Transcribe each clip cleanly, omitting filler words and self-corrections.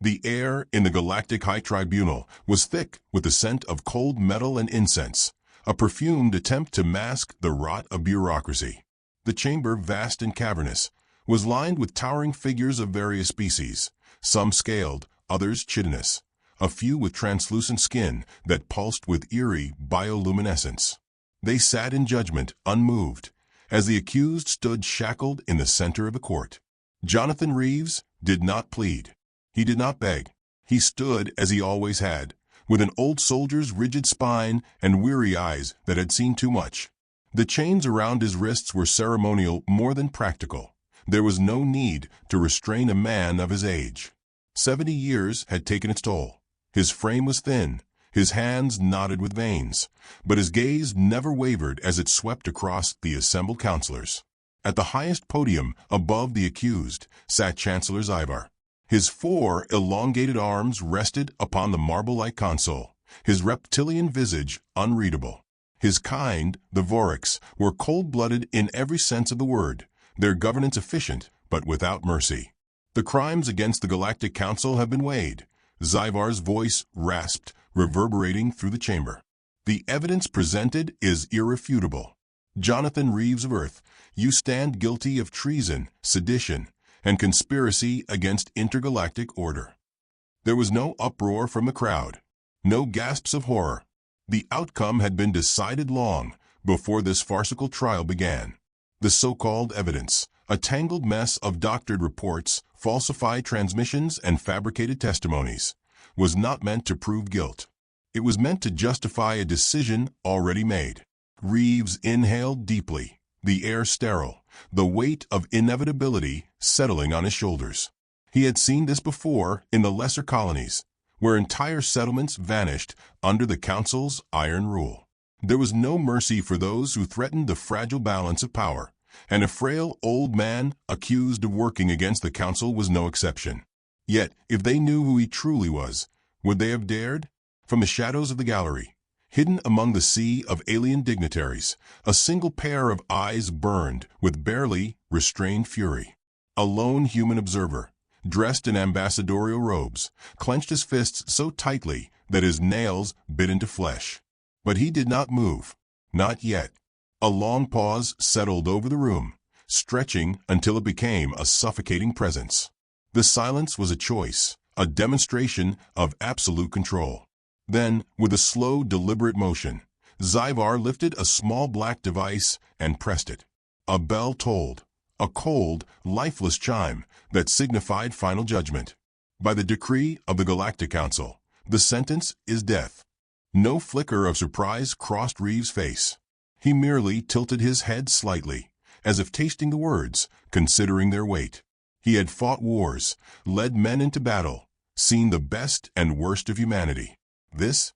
The air in the Galactic High Tribunal was thick with the scent of cold metal and incense, a perfumed attempt to mask the rot of bureaucracy. The chamber, vast and cavernous, was lined with towering figures of various species, some scaled, others chitinous, a few with translucent skin that pulsed with eerie bioluminescence. They sat in judgment, unmoved, as the accused stood shackled in the center of the court. Jonathan Reeves did not plead. He did not beg. He stood as he always had, with an old soldier's rigid spine and weary eyes that had seen too much. The chains around his wrists were ceremonial more than practical. There was no need to restrain a man of his age. 70 years had taken its toll. His frame was thin, his hands knotted with veins, but his gaze never wavered as it swept across the assembled counselors. At the highest podium, above the accused, sat Chancellor Zyvar. His 4 elongated arms rested upon the marble-like console, his reptilian visage unreadable. His kind, the Voriks, were cold-blooded in every sense of the word, their governance efficient but without mercy. The crimes against the Galactic Council have been weighed. Zyvar's voice rasped, reverberating through the chamber. The evidence presented is irrefutable. Jonathan Reeves of Earth, you stand guilty of treason, sedition, and conspiracy against intergalactic order. There was no uproar from the crowd, no gasps of horror. The outcome had been decided long before this farcical trial began. The so-called evidence, a tangled mess of doctored reports, falsified transmissions, and fabricated testimonies, was not meant to prove guilt. It was meant to justify a decision already made. Reeves inhaled deeply, the air sterile, the weight of inevitability settling on his shoulders. He had seen this before in the lesser colonies, where entire settlements vanished under the Council's iron rule. There was no mercy for those who threatened the fragile balance of power, and a frail old man accused of working against the Council was no exception. Yet, if they knew who he truly was, would they have dared? From the shadows of the gallery, hidden among the sea of alien dignitaries, a single pair of eyes burned with barely restrained fury. A lone human observer, dressed in ambassadorial robes, clenched his fists so tightly that his nails bit into flesh. But he did not move. Not yet. A long pause settled over the room, stretching until it became a suffocating presence. The silence was a choice, a demonstration of absolute control. Then, with a slow, deliberate motion, Zyvar lifted a small black device and pressed it. A bell tolled, a cold, lifeless chime that signified final judgment. By the decree of the Galactic Council, the sentence is death. No flicker of surprise crossed Reeves' face. He merely tilted his head slightly, as if tasting the words, considering their weight. He had fought wars, led men into battle, seen the best and worst of humanity. This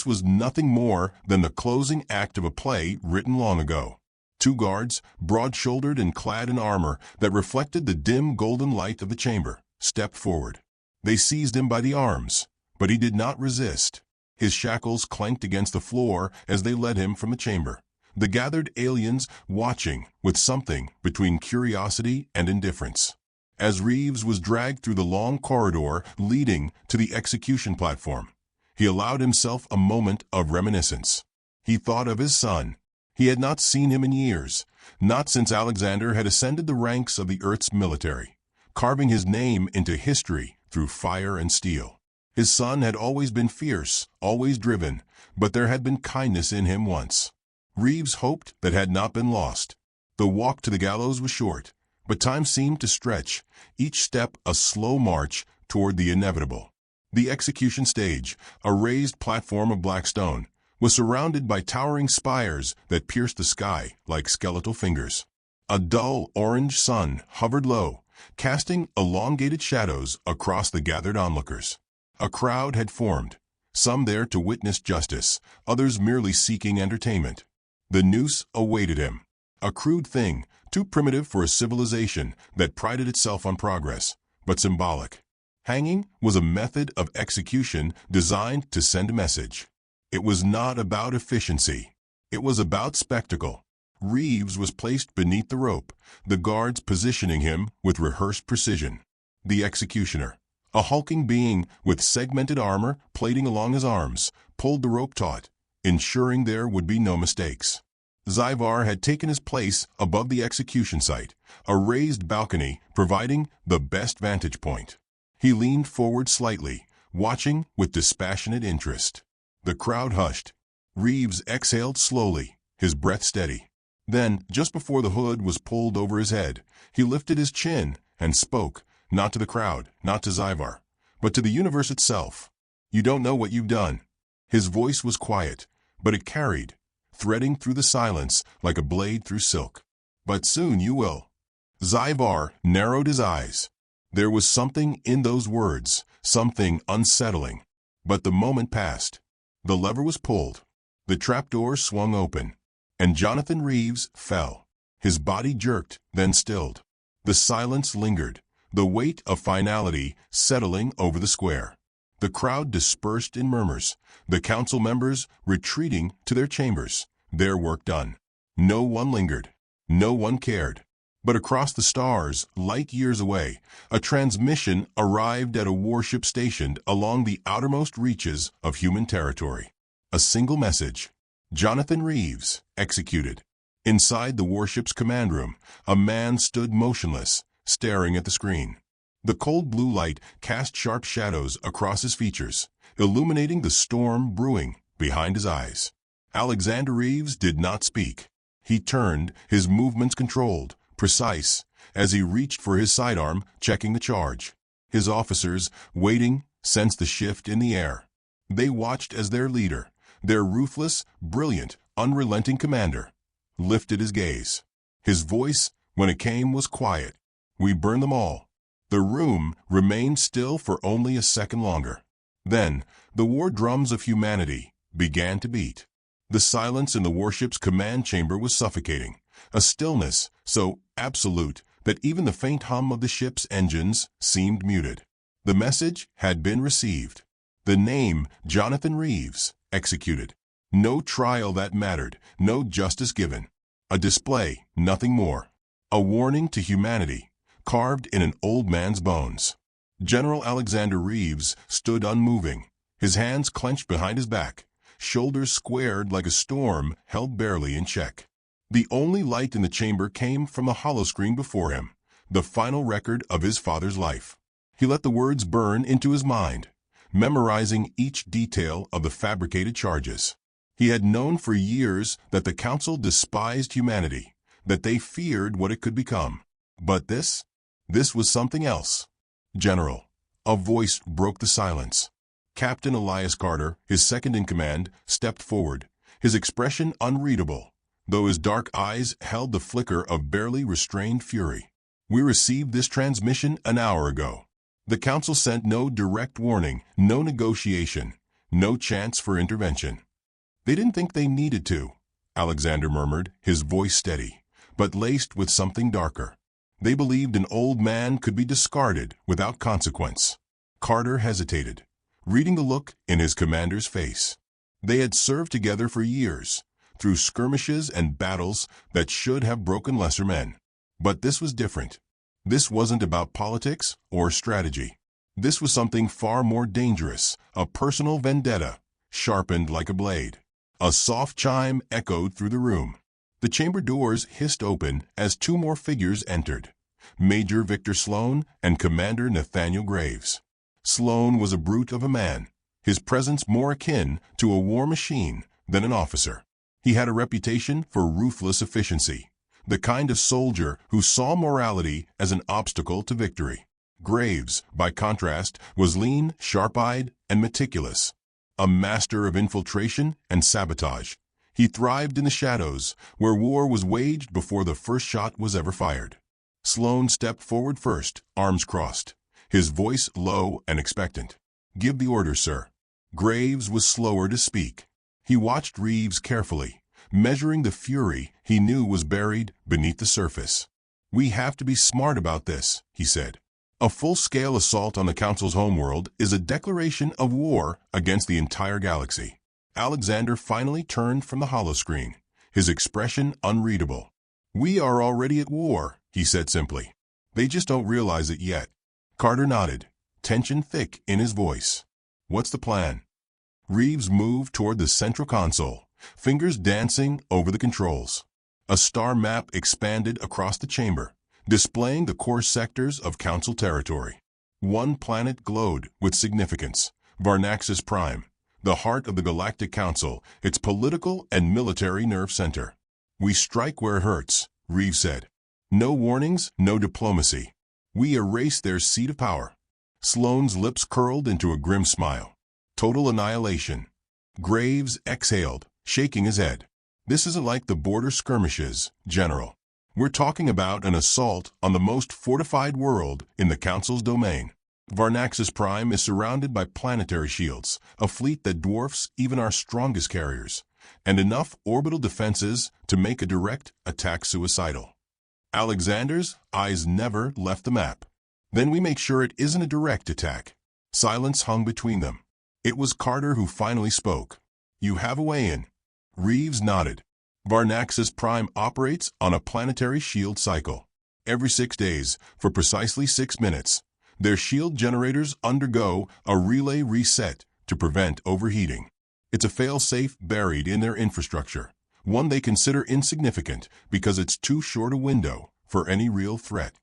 was nothing more than the closing act of a play written long ago. 2 guards, broad-shouldered and clad in armor that reflected the dim golden light of the chamber, stepped forward. They seized him by the arms, but he did not resist. His shackles clanked against the floor as they led him from the chamber, the gathered aliens watching with something between curiosity and indifference. As Reeves was dragged through the long corridor leading to the execution platform, he allowed himself a moment of reminiscence. He thought of his son. He had not seen him in years, not since Alexander had ascended the ranks of the Earth's military, carving his name into history through fire and steel. His son had always been fierce, always driven, but there had been kindness in him once. Reeves hoped that had not been lost. The walk to the gallows was short, but time seemed to stretch, each step a slow march toward the inevitable. The execution stage, a raised platform of black stone, was surrounded by towering spires that pierced the sky like skeletal fingers. A dull orange sun hovered low, casting elongated shadows across the gathered onlookers. A crowd had formed, some there to witness justice, others merely seeking entertainment. The noose awaited him, a crude thing, too primitive for a civilization that prided itself on progress, but symbolic. Hanging was a method of execution designed to send a message. It was not about efficiency. It was about spectacle. Reeves was placed beneath the rope, the guards positioning him with rehearsed precision. The executioner, A hulking being with segmented armor plating along his arms pulled the rope taut, ensuring there would be no mistakes. Zyvar had taken his place above the execution site, a raised balcony providing the best vantage point. He leaned forward slightly, watching with dispassionate interest. The crowd hushed. Reeves exhaled slowly, his breath steady. Then, just before the hood was pulled over his head, he lifted his chin and spoke, not to the crowd, not to Zyvar, but to the universe itself. "You don't know what you've done." His voice was quiet, but it carried, threading through the silence like a blade through silk. "But soon you will." Zyvar narrowed his eyes. There was something in those words, something unsettling. But the moment passed. The lever was pulled. The trapdoor swung open, and Jonathan Reeves fell. His body jerked, then stilled. The silence lingered, the weight of finality settling over the square. The crowd dispersed in murmurs, the council members retreating to their chambers, their work done. No one lingered. No one cared. But across the stars, light years away, a transmission arrived at a warship stationed along the outermost reaches of human territory. A single message: Jonathan Reeves, executed. Inside the warship's command room, a man stood motionless, staring at the screen. The cold blue light cast sharp shadows across his features, illuminating the storm brewing behind his eyes. Alexander Reeves did not speak. He turned, his movements controlled, precise, as he reached for his sidearm, checking the charge. His officers, waiting, sensed the shift in the air. They watched as their leader, their ruthless, brilliant, unrelenting commander, lifted his gaze. His voice, when it came, was quiet. "We burn them all." The room remained still for only a second longer. Then, the war drums of humanity began to beat. The silence in the warship's command chamber was suffocating, a stillness so absolute that even the faint hum of the ship's engines seemed muted. The message had been received. The name Jonathan Reeves, executed. No trial that mattered, no justice given. A display, nothing more. A warning to humanity, carved in an old man's bones. General Alexander Reeves stood unmoving, his hands clenched behind his back, shoulders squared like a storm held barely in check. The only light in the chamber came from the holoscreen before him, the final record of his father's life. He let the words burn into his mind, memorizing each detail of the fabricated charges. He had known for years that the council despised humanity, that they feared what it could become. But this was something else. "General," a voice broke the silence. Captain Elias Carter, his second in command, stepped forward, his expression unreadable, though his dark eyes held the flicker of barely restrained fury. "We received this transmission an hour ago. The council sent no direct warning, no negotiation, no chance for intervention." "They didn't think they needed to," Alexander murmured, his voice steady, but laced with something darker. "They believed an old man could be discarded without consequence." Carter hesitated, reading the look in his commander's face. They had served together for years, through skirmishes and battles that should have broken lesser men. But this was different. This wasn't about politics or strategy. This was something far more dangerous, a personal vendetta, sharpened like a blade. A soft chime echoed through the room. The chamber doors hissed open as two more figures entered, Major Victor Sloan and Commander Nathaniel Graves. Sloan was a brute of a man, his presence more akin to a war machine than an officer. He had a reputation for ruthless efficiency, the kind of soldier who saw morality as an obstacle to victory. Graves, by contrast, was lean, sharp-eyed, and meticulous, a master of infiltration and sabotage. He thrived in the shadows, where war was waged before the first shot was ever fired. Sloan stepped forward first, arms crossed, his voice low and expectant. "Give the order, sir." Graves was slower to speak. He watched Reeves carefully, measuring the fury he knew was buried beneath the surface. "We have to be smart about this," he said. "A full-scale assault on the Council's homeworld is a declaration of war against the entire galaxy." Alexander finally turned from the holoscreen, his expression unreadable. "We are already at war," he said simply. "They just don't realize it yet." Carter nodded, tension thick in his voice. "What's the plan?" Reeves moved toward the central console, fingers dancing over the controls. A star map expanded across the chamber, displaying the core sectors of Council territory. One planet glowed with significance, Varnaxis Prime, the heart of the Galactic Council, its political and military nerve center. "We strike where it hurts," Reeves said. "No warnings, no diplomacy. We erase their seat of power." Sloane's lips curled into a grim smile. "Total annihilation." Graves exhaled, shaking his head. "This isn't like the border skirmishes, General. We're talking about an assault on the most fortified world in the Council's domain. Varnaxis Prime is surrounded by planetary shields, a fleet that dwarfs even our strongest carriers, and enough orbital defenses to make a direct attack suicidal." Alexander's eyes never left the map. "Then we make sure it isn't a direct attack." Silence hung between them. It was Carter who finally spoke. "You have a way in." Reeves nodded. "Varnaxis Prime operates on a planetary shield cycle. Every 6 days, for precisely 6 minutes, their shield generators undergo a relay reset to prevent overheating. It's a fail-safe buried in their infrastructure, one they consider insignificant because it's too short a window for any real threat."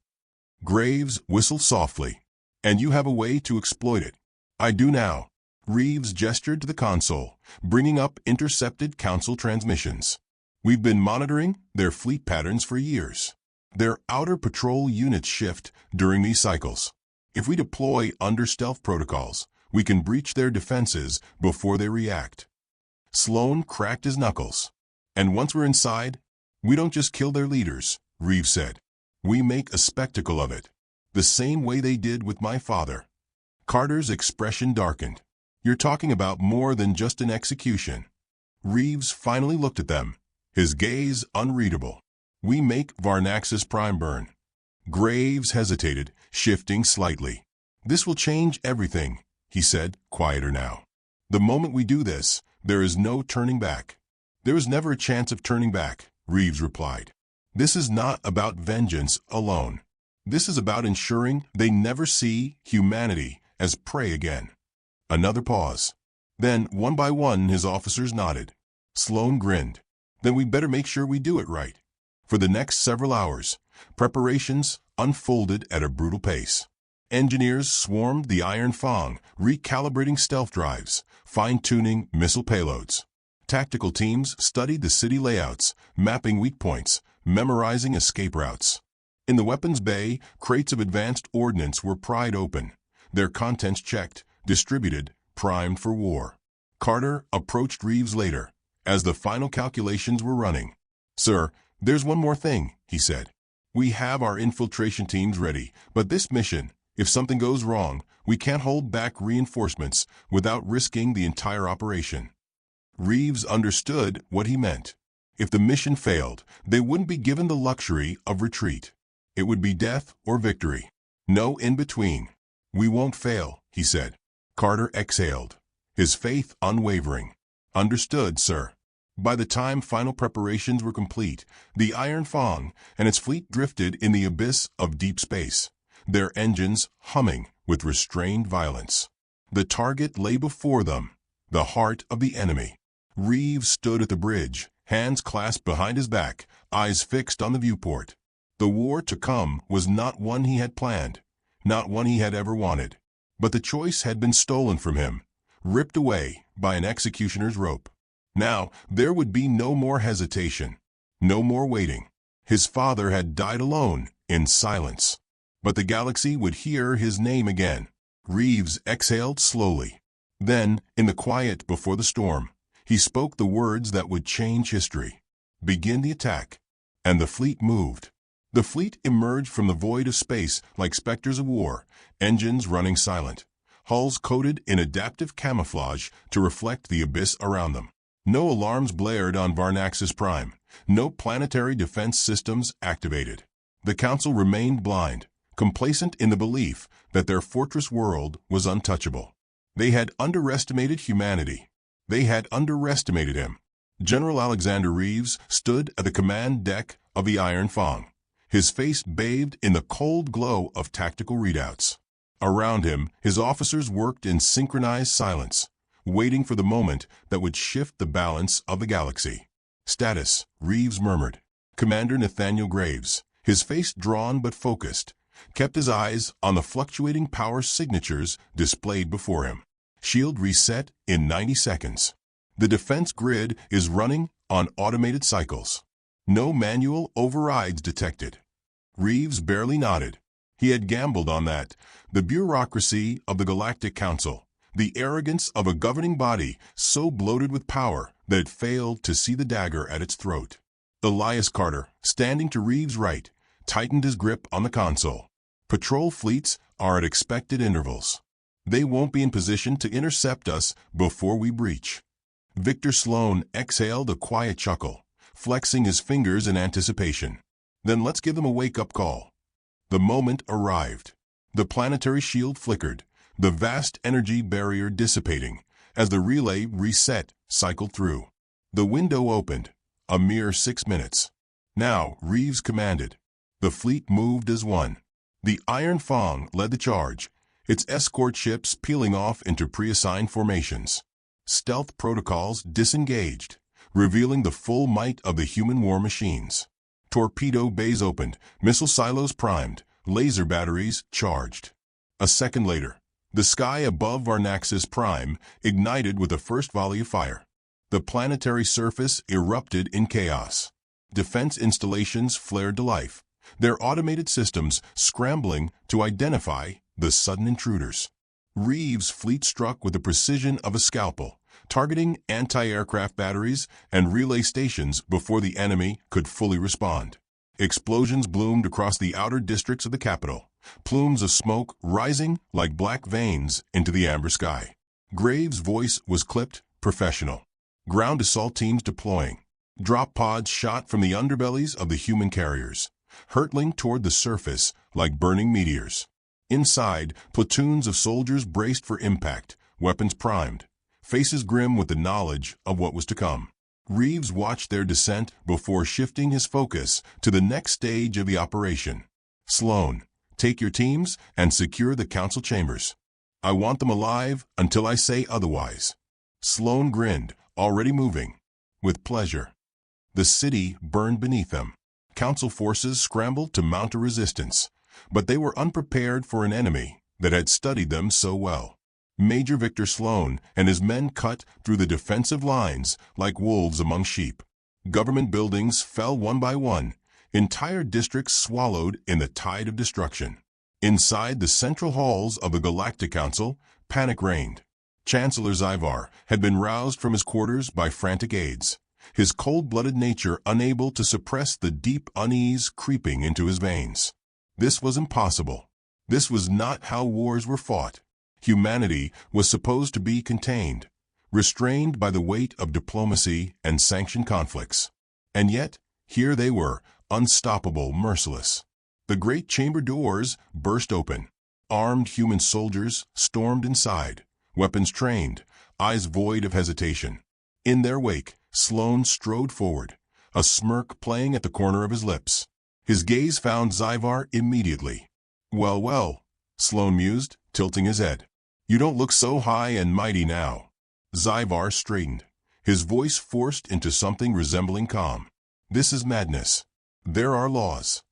Graves whistled softly. "And you have a way to exploit it." "I do now." Reeves gestured to the console, bringing up intercepted Council transmissions. "We've been monitoring their fleet patterns for years. Their outer patrol units shift during these cycles. If we deploy under-stealth protocols, we can breach their defenses before they react." Sloane cracked his knuckles. "And once we're inside, we don't just kill their leaders," Reeves said. "We make a spectacle of it. The same way they did with my father." Carter's expression darkened. "You're talking about more than just an execution." Reeves finally looked at them, his gaze unreadable. "We make Varnaxis Prime burn." Graves hesitated, shifting slightly. "This will change everything," he said, quieter now. "The moment we do this, there is no turning back." "There is never a chance of turning back," Reeves replied. "This is not about vengeance alone. This is about ensuring they never see humanity as prey again." Another pause. Then, one by one, his officers nodded. Sloane grinned. "Then we'd better make sure we do it right." For the next several hours, preparations unfolded at a brutal pace. Engineers swarmed the Iron Fang, recalibrating stealth drives, fine-tuning missile payloads. Tactical teams studied the city layouts, mapping weak points, memorizing escape routes. In the weapons bay, crates of advanced ordnance were pried open, their contents checked, distributed, primed for war. Carter approached Reeves later, as the final calculations were running. "Sir, there's one more thing," he said. "We have our infiltration teams ready, but this mission, if something goes wrong, we can't hold back reinforcements without risking the entire operation." Reeves understood what he meant. If the mission failed, they wouldn't be given the luxury of retreat. It would be death or victory. No in-between. "We won't fail," he said. Carter exhaled, his faith unwavering. "Understood, sir." By the time final preparations were complete, the Iron Fang and its fleet drifted in the abyss of deep space, their engines humming with restrained violence. The target lay before them, the heart of the enemy. Reeves stood at the bridge, hands clasped behind his back, eyes fixed on the viewport. The war to come was not one he had planned, not one he had ever wanted. But the choice had been stolen from him, ripped away by an executioner's rope. Now, there would be no more hesitation, no more waiting. His father had died alone, in silence. But the galaxy would hear his name again. Reeves exhaled slowly. Then, in the quiet before the storm, he spoke the words that would change history. "Begin the attack." And the fleet moved. The fleet emerged from the void of space like specters of war, engines running silent, hulls coated in adaptive camouflage to reflect the abyss around them. No alarms blared on Varnaxis Prime, no planetary defense systems activated. The Council remained blind, complacent in the belief that their fortress world was untouchable. They had underestimated humanity. They had underestimated him. General Alexander Reeves stood at the command deck of the Iron Fang, his face bathed in the cold glow of tactical readouts. Around him, his officers worked in synchronized silence, waiting for the moment that would shift the balance of the galaxy. "Status," Reeves murmured. Commander Nathaniel Graves, his face drawn but focused, kept his eyes on the fluctuating power signatures displayed before him. "Shield reset in 90 seconds. The defense grid is running on automated cycles. No manual overrides detected." Reeves barely nodded. He had gambled on that. The bureaucracy of the Galactic Council, the arrogance of a governing body so bloated with power that it failed to see the dagger at its throat. Elias Carter, standing to Reeves' right, tightened his grip on the console. "Patrol fleets are at expected intervals. They won't be in position to intercept us before we breach." Victor Sloan exhaled a quiet chuckle, flexing his fingers in anticipation. "Then let's give them a wake-up call." The moment arrived. The planetary shield flickered, the vast energy barrier dissipating, as the relay reset cycled through. The window opened, a mere 6 minutes. "Now," Reeves commanded. The fleet moved as one. The Iron Fang led the charge, its escort ships peeling off into pre-assigned formations. Stealth protocols disengaged, revealing the full might of the human war machines. Torpedo bays opened, missile silos primed, laser batteries charged. A second later, the sky above Varnaxis Prime ignited with a first volley of fire. The planetary surface erupted in chaos. Defense installations flared to life, their automated systems scrambling to identify the sudden intruders. Reeves' fleet struck with the precision of a scalpel, targeting anti-aircraft batteries and relay stations before the enemy could fully respond. Explosions bloomed across the outer districts of the capital, plumes of smoke rising like black veins into the amber sky. Graves' voice was clipped, professional. Ground assault teams deploying. Drop pods shot from the underbellies of the human carriers, hurtling toward the surface like burning meteors. Inside, platoons of soldiers braced for impact, weapons primed, faces grim with the knowledge of what was to come. Reeves watched their descent before shifting his focus to the next stage of the operation. "Sloan, take your teams and secure the council chambers. I want them alive until I say otherwise." Sloan grinned, already moving. "With pleasure." The city burned beneath them. Council forces scrambled to mount a resistance, but they were unprepared for an enemy that had studied them so well. Major Victor Sloan and his men cut through the defensive lines like wolves among sheep. Government buildings fell one by one, entire districts swallowed in the tide of destruction. Inside the central halls of the Galactic Council, panic reigned. Chancellor Zyvar had been roused from his quarters by frantic aides, his cold-blooded nature unable to suppress the deep unease creeping into his veins. This was impossible. This was not how wars were fought. Humanity was supposed to be contained, restrained by the weight of diplomacy and sanctioned conflicts. And yet, here they were, unstoppable, merciless. The great chamber doors burst open. Armed human soldiers stormed inside, weapons trained, eyes void of hesitation. In their wake, Sloan strode forward, a smirk playing at the corner of his lips. His gaze found Zyvar immediately. "Well, well," Sloan mused, tilting his head. "You don't look so high and mighty now." Zyvar straightened, his voice forced into something resembling calm. "This is madness. There are laws."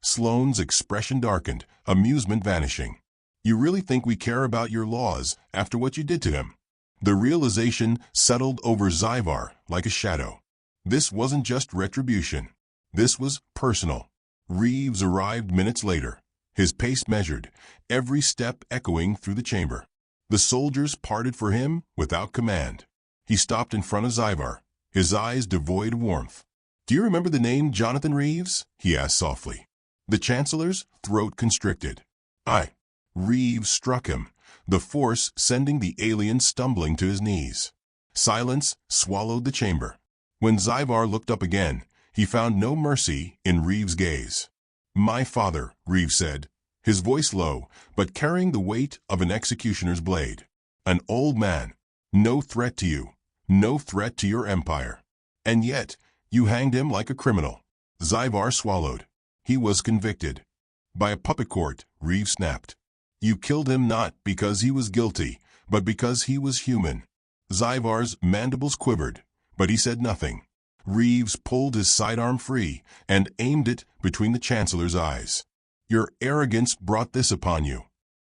Sloan's expression darkened, amusement vanishing. "You really think we care about your laws after what you did to him?" The realization settled over Zyvar like a shadow. This wasn't just retribution. This was personal. Reeves arrived minutes later, his pace measured, every step echoing through the chamber. The soldiers parted for him without command. He stopped in front of Zyvar, his eyes devoid of warmth. "Do you remember the name Jonathan Reeves?" he asked softly. The Chancellor's throat constricted. "I." Reeves struck him, the force sending the alien stumbling to his knees. Silence swallowed the chamber. When Zyvar looked up again, he found no mercy in Reeves' gaze. "My father," Reeves said, his voice low, but carrying the weight of an executioner's blade. "An old man. No threat to you. No threat to your empire. And yet, you hanged him like a criminal." Zyvar swallowed. He was convicted. "By a puppet court," Reeves snapped. You killed him not because he was guilty, but because he was human. Zyvar's mandibles quivered, but he said nothing. Reeves pulled his sidearm free and aimed it between the Chancellor's eyes. Your arrogance brought this upon you.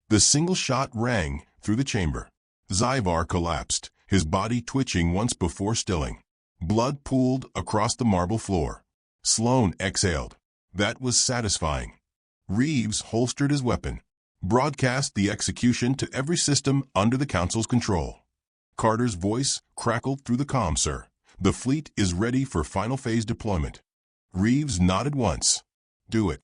The single shot rang through the chamber. Zyvar collapsed, his body twitching once before stilling. Blood pooled across the marble floor. Sloane exhaled. That was satisfying. Reeves holstered his weapon, broadcast the execution to every system under the Council's control. Carter's voice crackled through the comm, sir. The fleet is ready for final phase deployment. Reeves nodded once. Do it.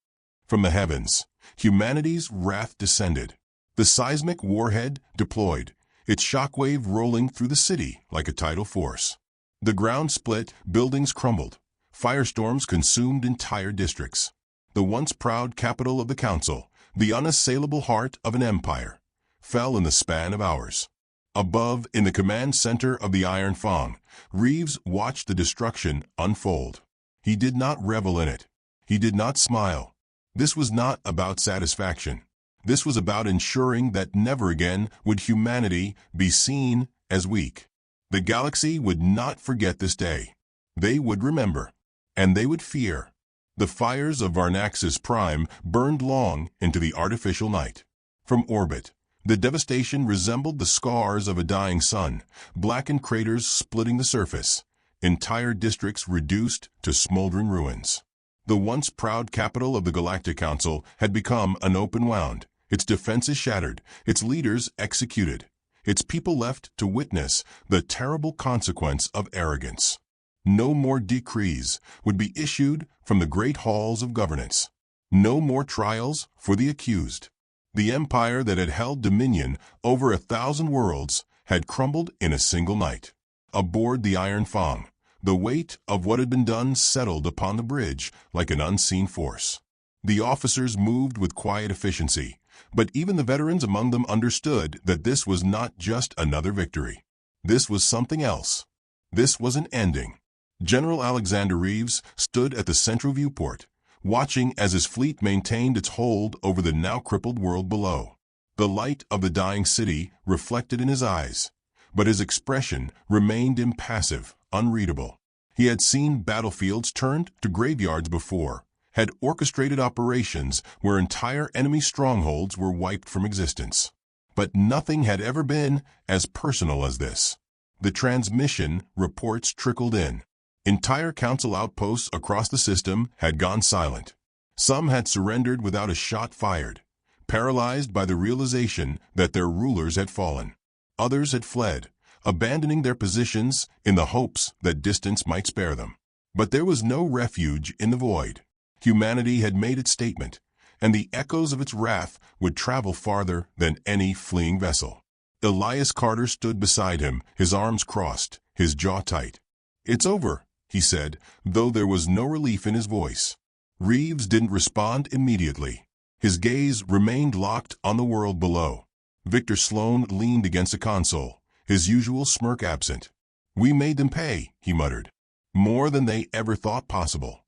From the heavens, humanity's wrath descended. The seismic warhead deployed, its shockwave rolling through the city like a tidal force. The ground split, buildings crumbled. Firestorms consumed entire districts. The once proud capital of the Council, the unassailable heart of an empire, fell in the span of hours. Above, in the command center of the Iron Fang, Reeves watched the destruction unfold. He did not revel in it. He did not smile. This was not about satisfaction. This was about ensuring that never again would humanity be seen as weak. The galaxy would not forget this day. They would remember, and they would fear. The fires of Varnaxis Prime burned long into the artificial night. From orbit, the devastation resembled the scars of a dying sun, blackened craters splitting the surface, entire districts reduced to smoldering ruins. The once proud capital of the Galactic Council had become an open wound, its defenses shattered, its leaders executed, its people left to witness the terrible consequence of arrogance. No more decrees would be issued from the great halls of governance. No more trials for the accused. The empire that had held dominion over 1,000 worlds had crumbled in a single night. Aboard the Iron Fang, the weight of what had been done settled upon the bridge like an unseen force. The officers moved with quiet efficiency, but even the veterans among them understood that this was not just another victory. This was something else. This was an ending. General Alexander Reeves stood at the central viewport, watching as his fleet maintained its hold over the now crippled world below. The light of the dying city reflected in his eyes, but his expression remained impassive, unreadable. He had seen battlefields turned to graveyards before, had orchestrated operations where entire enemy strongholds were wiped from existence. But nothing had ever been as personal as this. The transmission reports trickled in. Entire council outposts across the system had gone silent. Some had surrendered without a shot fired, paralyzed by the realization that their rulers had fallen. Others had fled, abandoning their positions in the hopes that distance might spare them. But there was no refuge in the void. Humanity had made its statement, and the echoes of its wrath would travel farther than any fleeing vessel. Elias Carter stood beside him, his arms crossed, his jaw tight. "It's over," he said, though there was no relief in his voice. Reeves didn't respond immediately. His gaze remained locked on the world below. Victor Sloane leaned against a console, his usual smirk absent. "We made them pay," he muttered. "More than they ever thought possible."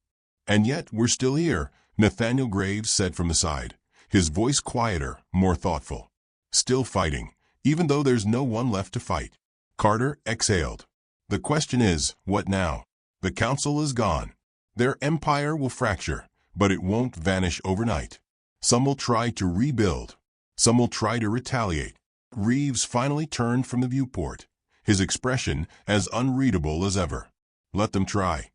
"And yet we're still here," Nathaniel Graves said from the side, his voice quieter, more thoughtful. "Still fighting, even though there's no one left to fight." Carter exhaled. "The question is, what now? The council is gone. Their empire will fracture, but it won't vanish overnight. Some will try to rebuild. Some will try to retaliate." Reeves finally turned from the viewport, his expression as unreadable as ever. "Let them try."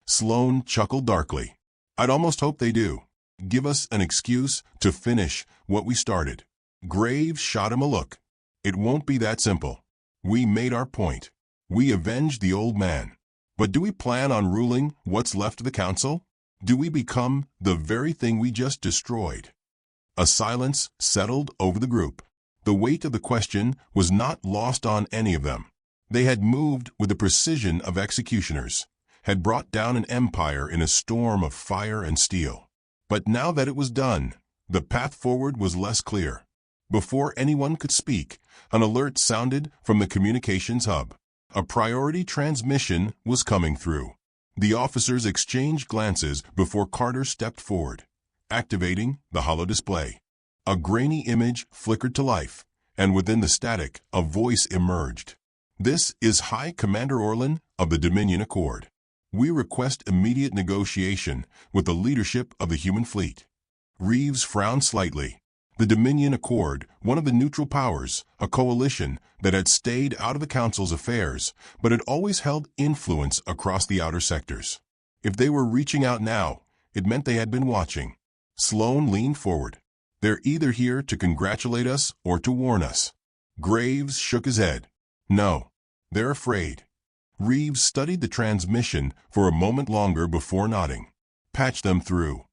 Sloane chuckled darkly. "I'd almost hope they do. Give us an excuse to finish what we started." Graves shot him a look. "It won't be that simple. We made our point. We avenged the old man. But do we plan on ruling what's left of the council? Do we become the very thing we just destroyed?" A silence settled over the group. The weight of the question was not lost on any of them. They had moved with the precision of executioners, had brought down an empire in a storm of fire and steel. But now that it was done, the path forward was less clear. Before anyone could speak, an alert sounded from the communications hub. A priority transmission was coming through. The officers exchanged glances before Carter stepped forward, activating the holodisplay. A grainy image flickered to life, and within the static, a voice emerged. "This is High Commander Orlan of the Dominion Accord. We request immediate negotiation with the leadership of the human fleet." Reeves frowned slightly. The Dominion Accord, one of the neutral powers, a coalition that had stayed out of the Council's affairs, but had always held influence across the outer sectors. If they were reaching out now, it meant they had been watching. Sloane leaned forward. "They're either here to congratulate us or to warn us." Graves shook his head. "No, they're afraid." Reeves studied the transmission for a moment longer before nodding. "Patch them through."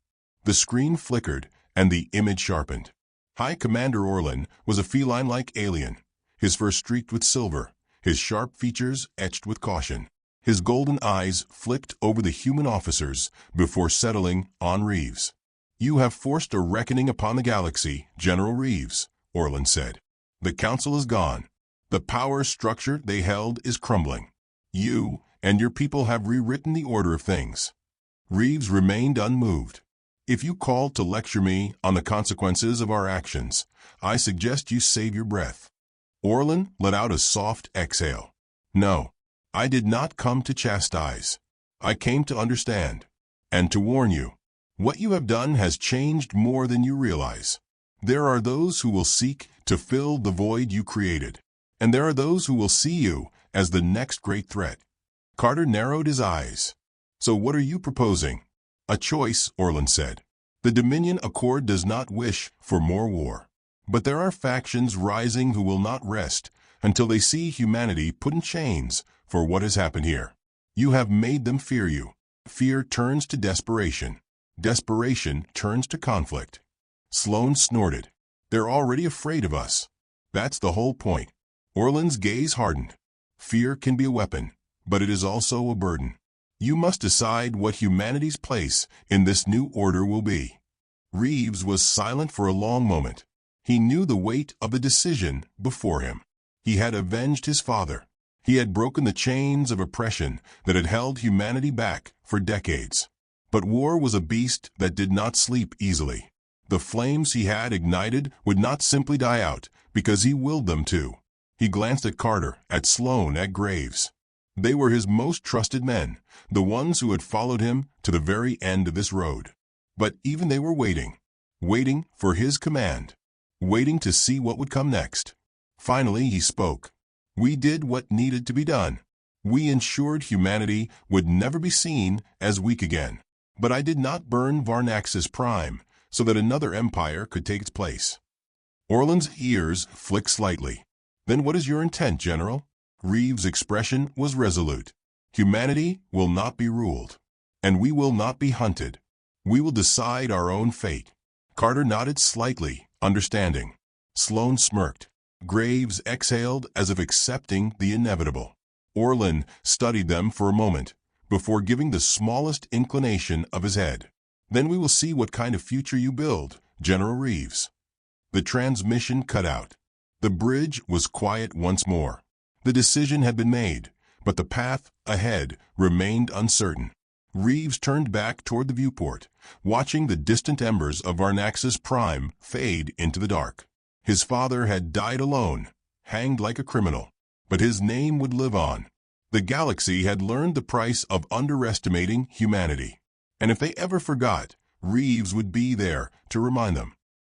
The screen flickered, and the image sharpened. High Commander Orlan was a feline-like alien, his fur streaked with silver, his sharp features etched with caution. His golden eyes flicked over the human officers before settling on Reeves. "You have forced a reckoning upon the galaxy, General Reeves," Orlan said. "The Council is gone. The power structure they held is crumbling. You and your people have rewritten the order of things." Reeves remained unmoved. "If you call to lecture me on the consequences of our actions, I suggest you save your breath." Orlan let out a soft exhale. "No, I did not come to chastise. I came to understand. And to warn you. What you have done has changed more than you realize. There are those who will seek to fill the void you created. And there are those who will see you as the next great threat." Carter narrowed his eyes. "So what are you proposing?" "A choice," Orlan said. "The Dominion Accord does not wish for more war. But there are factions rising who will not rest until they see humanity put in chains for what has happened here. You have made them fear you. Fear turns to desperation. Desperation turns to conflict." Sloane snorted. "They're already afraid of us. That's the whole point." Orlan's gaze hardened. "Fear can be a weapon, but it is also a burden. You must decide what humanity's place in this new order will be." Reeves was silent for a long moment. He knew the weight of the decision before him. He had avenged his father. He had broken the chains of oppression that had held humanity back for decades. But war was a beast that did not sleep easily. The flames he had ignited would not simply die out because he willed them to. He glanced at Carter, at Sloane, at Graves. They were his most trusted men, the ones who had followed him to the very end of this road. But even they were waiting for his command, waiting to see what would come next. Finally, he spoke. "We did what needed to be done. We ensured humanity would never be seen as weak again. But I did not burn Varnax's prime so that another empire could take its place." Orlan's ears flicked slightly. "Then what is your intent, General?" Reeves' expression was resolute. "Humanity will not be ruled, and we will not be hunted. We will decide our own fate." Carter nodded slightly, understanding. Sloane smirked. Graves exhaled as if accepting the inevitable. Orlan studied them for a moment, before giving the smallest inclination of his head. "Then we will see what kind of future you build, General Reeves." The transmission cut out. The bridge was quiet once more. The decision had been made, but the path ahead remained uncertain. Reeves turned back toward the viewport, watching the distant embers of Varnax's prime fade into the dark. His father had died alone, hanged like a criminal, but his name would live on. The galaxy had learned the price of underestimating humanity, and if they ever forgot, Reeves would be there to remind them.